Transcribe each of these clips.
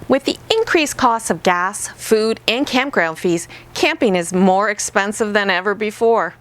With the increased costs of gas, food, and campground fees, camping is more expensive than ever before.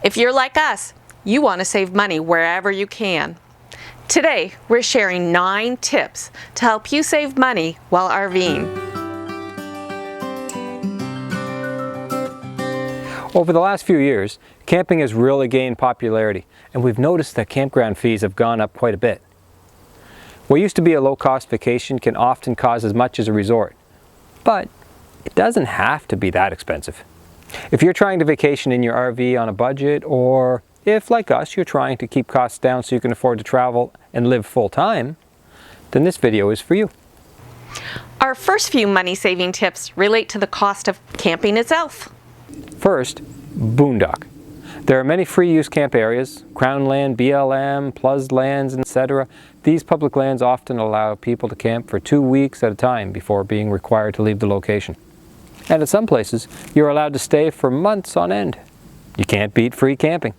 If you're like us, you want to save money wherever you can. Today, we're sharing 9 tips to help you save money while RVing. Over the last few years, camping has really gained popularity, and we've noticed that campground fees have gone up quite a bit. What used to be a low-cost vacation can often cost as much as a resort, but it doesn't have to be that expensive. If you're trying to vacation in your RV on a budget, or if, like us, you're trying to keep costs down so you can afford to travel and live full-time, then this video is for you. Our first few money-saving tips relate to the cost of camping itself. First, Boondock. There are many free-use camp areas, Crown Land, BLM, Plus lands, etc. These public lands often allow people to camp for 2 weeks at a time before being required to leave the location. And at some places, you're allowed to stay for months on end. You can't beat free camping.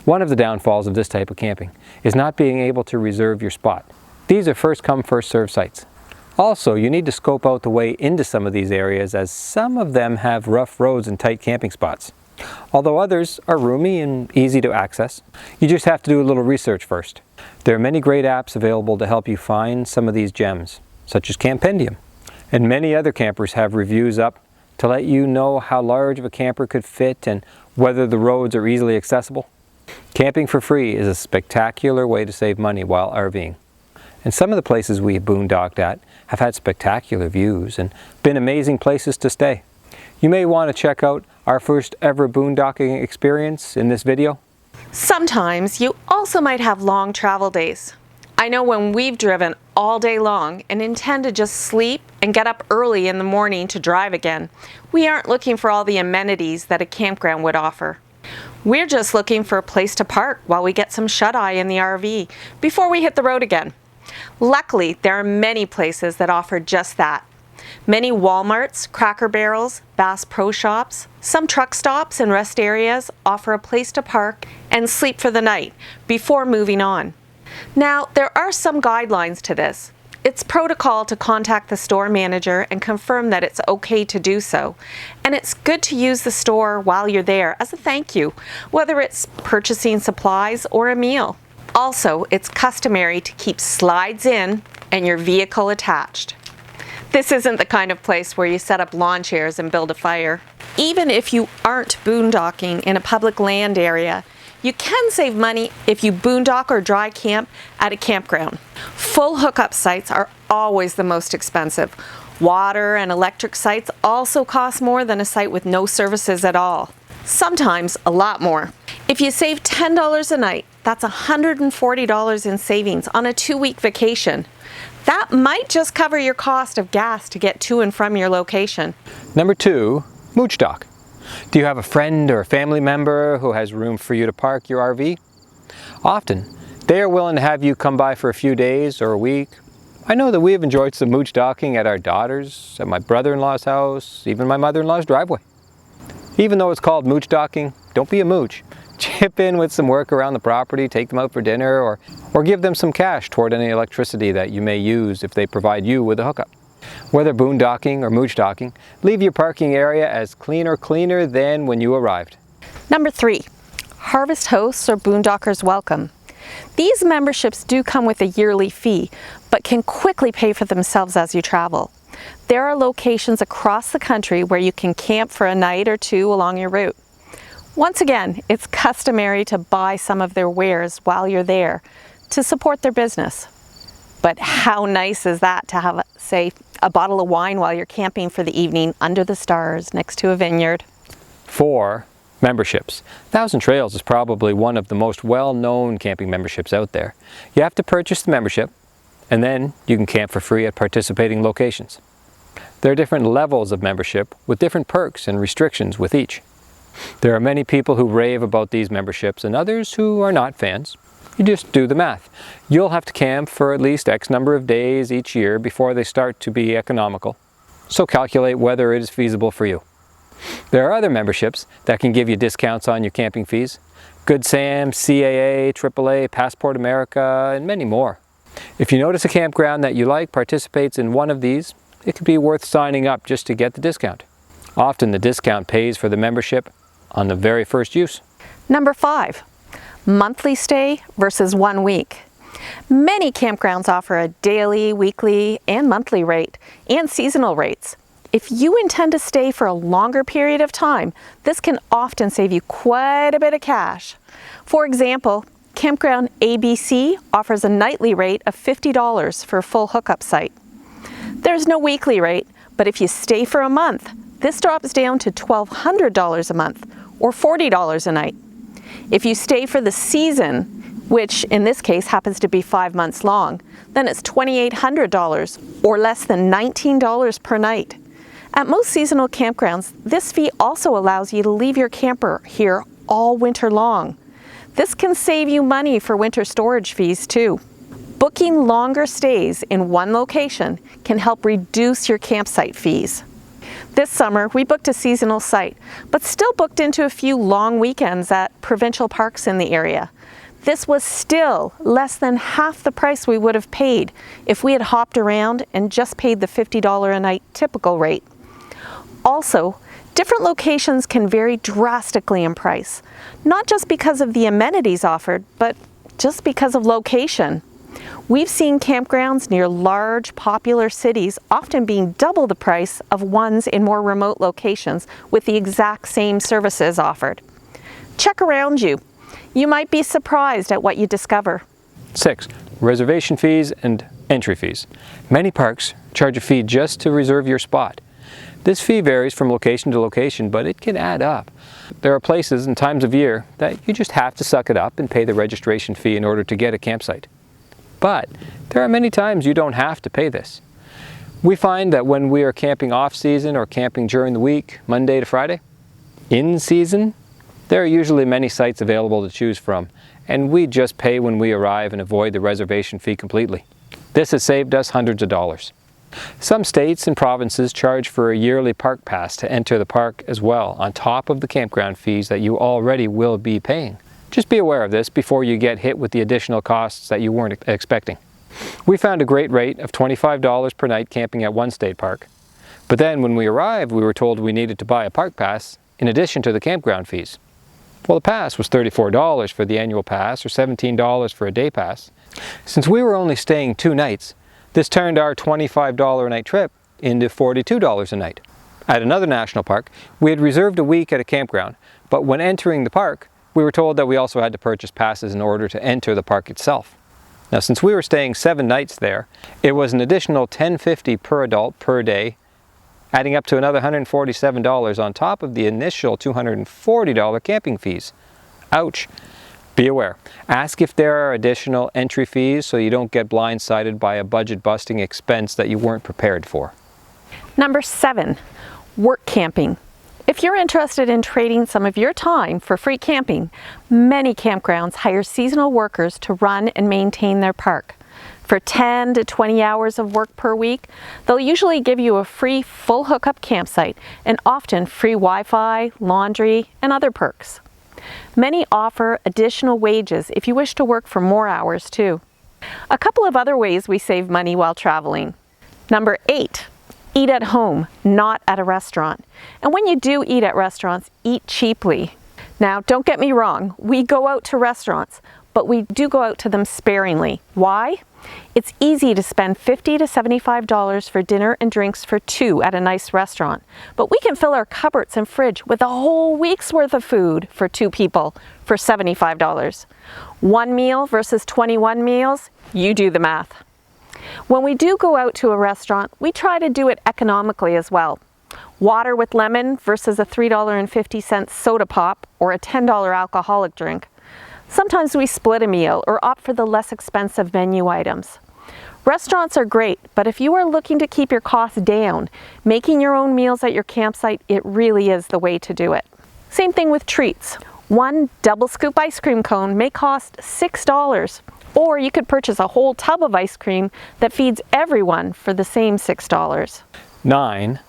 One of the downfalls of this type of camping is not being able to reserve your spot. These are first-come, first-served sites. Also, you need to scope out the way into some of these areas, as some of them have rough roads and tight camping spots. Although others are roomy and easy to access, you just have to do a little research first. There are many great apps available to help you find some of these gems, such as Campendium. And many other campers have reviews up to let you know how large of a camper could fit and whether the roads are easily accessible. Camping for free is a spectacular way to save money while RVing. And some of the places we've boondocked at have had spectacular views and been amazing places to stay. You may want to check out our first ever boondocking experience in this video. Sometimes you also might have long travel days. I know when we've driven all day long and intend to just sleep and get up early in the morning to drive again, we aren't looking for all the amenities that a campground would offer. We're just looking for a place to park while we get some shut-eye in the RV before we hit the road again. Luckily, there are many places that offer just that. Many Walmarts, Cracker Barrels, Bass Pro Shops, some truck stops and rest areas offer a place to park and sleep for the night before moving on. Now, there are some guidelines to this. It's protocol to contact the store manager and confirm that it's okay to do so. And it's good to use the store while you're there as a thank you, whether it's purchasing supplies or a meal. Also, it's customary to keep slides in and your vehicle attached. This isn't the kind of place where you set up lawn chairs and build a fire. Even if you aren't boondocking in a public land area, you can save money if you boondock or dry camp at a campground. Full hookup sites are always the most expensive. Water and electric sites also cost more than a site with no services at all. Sometimes a lot more. If you save $10 a night, that's $140 in savings on a 2-week vacation. That might just cover your cost of gas to get to and from your location. Number 2, Moochdock. Do you have a friend or a family member who has room for you to park your RV? Often, they are willing to have you come by for a few days or a week. I know that we have enjoyed some mooch-docking at our daughter's, at my brother-in-law's house, even my mother-in-law's driveway. Even though it's called mooch-docking, don't be a mooch. Chip in with some work around the property, take them out for dinner, or give them some cash toward any electricity that you may use if they provide you with a hookup. Whether boondocking or mooch-docking, leave your parking area as clean or cleaner than when you arrived. Number 3, Harvest Hosts or Boondockers Welcome. These memberships do come with a yearly fee, but can quickly pay for themselves as you travel. There are locations across the country where you can camp for a night or 2 along your route. Once again, it's customary to buy some of their wares while you're there to support their business. But how nice is that to have, say, a bottle of wine while you're camping for the evening under the stars next to a vineyard? 4, memberships. Thousand Trails is probably one of the most well-known camping memberships out there. You have to purchase the membership, and then you can camp for free at participating locations. There are different levels of membership with different perks and restrictions with each. There are many people who rave about these memberships and others who are not fans. You just do the math. You'll have to camp for at least X number of days each year before they start to be economical. So calculate whether it is feasible for you. There are other memberships that can give you discounts on your camping fees. Good Sam, CAA, AAA, Passport America, and many more. If you notice a campground that you like participates in one of these, it could be worth signing up just to get the discount. Often the discount pays for the membership on the very first use. Number 5, monthly stay versus 1 week. Many campgrounds offer a daily, weekly, and monthly rate, and seasonal rates. If you intend to stay for a longer period of time, this can often save you quite a bit of cash. For example, Campground ABC offers a nightly rate of $50 for a full hookup site. There's no weekly rate, but if you stay for a month, this drops down to $1,200 a month, or $40 a night. If you stay for the season, which in this case happens to be 5 months long, then it's $2,800, or less than $19 per night. At most seasonal campgrounds, this fee also allows you to leave your camper here all winter long. This can save you money for winter storage fees too. Booking longer stays in one location can help reduce your campsite fees. This summer, we booked a seasonal site, but still booked into a few long weekends at provincial parks in the area. This was still less than half the price we would have paid if we had hopped around and just paid the $50 a night typical rate. Also, different locations can vary drastically in price, not just because of the amenities offered, but just because of location. We've seen campgrounds near large, popular cities often being double the price of ones in more remote locations with the exact same services offered. Check around you. You might be surprised at what you discover. 6. Reservation fees and entry fees. Many parks charge a fee just to reserve your spot. This fee varies from location to location, but it can add up. There are places and times of year that you just have to suck it up and pay the registration fee in order to get a campsite. But there are many times you don't have to pay this. We find that when we are camping off-season or camping during the week, Monday to Friday, in season, there are usually many sites available to choose from, and we just pay when we arrive and avoid the reservation fee completely. This has saved us hundreds of dollars. Some states and provinces charge for a yearly park pass to enter the park as well, on top of the campground fees that you already will be paying. Just be aware of this before you get hit with the additional costs that you weren't expecting. We found a great rate of $25 per night camping at one state park. But then when we arrived, we were told we needed to buy a park pass in addition to the campground fees. Well, the pass was $34 for the annual pass or $17 for a day pass. Since we were only staying 2 nights, this turned our $25 a night trip into $42 a night. At another national park, we had reserved a week at a campground, but when entering the park, we were told that we also had to purchase passes in order to enter the park itself. Now, since we were staying 7 nights there, it was an additional $10.50 per adult per day, adding up to another $147 on top of the initial $240 camping fees. Ouch! Be aware. Ask if there are additional entry fees so you don't get blindsided by a budget-busting expense that you weren't prepared for. Number 7, work camping. If you're interested in trading some of your time for free camping, many campgrounds hire seasonal workers to run and maintain their park. For 10 to 20 hours of work per week, they'll usually give you a free full hookup campsite and often free Wi-Fi, laundry, and other perks. Many offer additional wages if you wish to work for more hours too. A couple of other ways we save money while traveling. Number 8, eat at home, not at a restaurant. And when you do eat at restaurants, eat cheaply. Now, don't get me wrong, we go out to restaurants, but we do go out to them sparingly. Why? It's easy to spend $50 to $75 for dinner and drinks for 2 at a nice restaurant, but we can fill our cupboards and fridge with a whole week's worth of food for 2 people for $75. 1 meal versus 21 meals, you do the math. When we do go out to a restaurant, we try to do it economically as well. Water with lemon versus a $3.50 soda pop or a $10 alcoholic drink. Sometimes we split a meal or opt for the less expensive menu items. Restaurants are great, but if you are looking to keep your costs down, making your own meals at your campsite, it really is the way to do it. Same thing with treats. 1 double scoop ice cream cone may cost $6, or you could purchase a whole tub of ice cream that feeds everyone for the same $6. 9.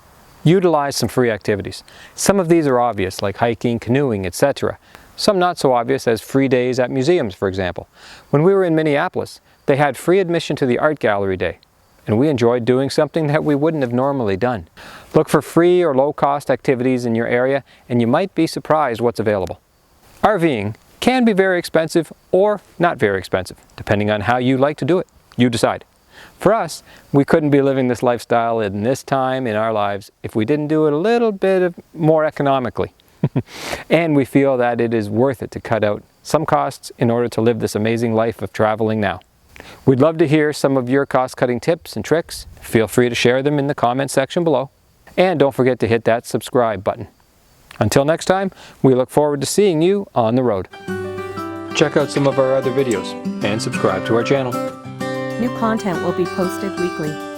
Utilize some free activities. Some of these are obvious, like hiking, canoeing, etc. Some not so obvious, as free days at museums, for example. When we were in Minneapolis, they had free admission to the art gallery day. and we enjoyed doing something that we wouldn't have normally done. Look for free or low-cost activities in your area, and you might be surprised what's available. RVing can be very expensive or not very expensive, depending on how you like to do it. You decide. For us, we couldn't be living this lifestyle in this time in our lives if we didn't do it a little bit more economically. And we feel that it is worth it to cut out some costs in order to live this amazing life of traveling now. We'd love to hear some of your cost-cutting tips and tricks. Feel free to share them in the comment section below. And don't forget to hit that subscribe button. Until next time, we look forward to seeing you on the road. Check out some of our other videos and subscribe to our channel. New content will be posted weekly.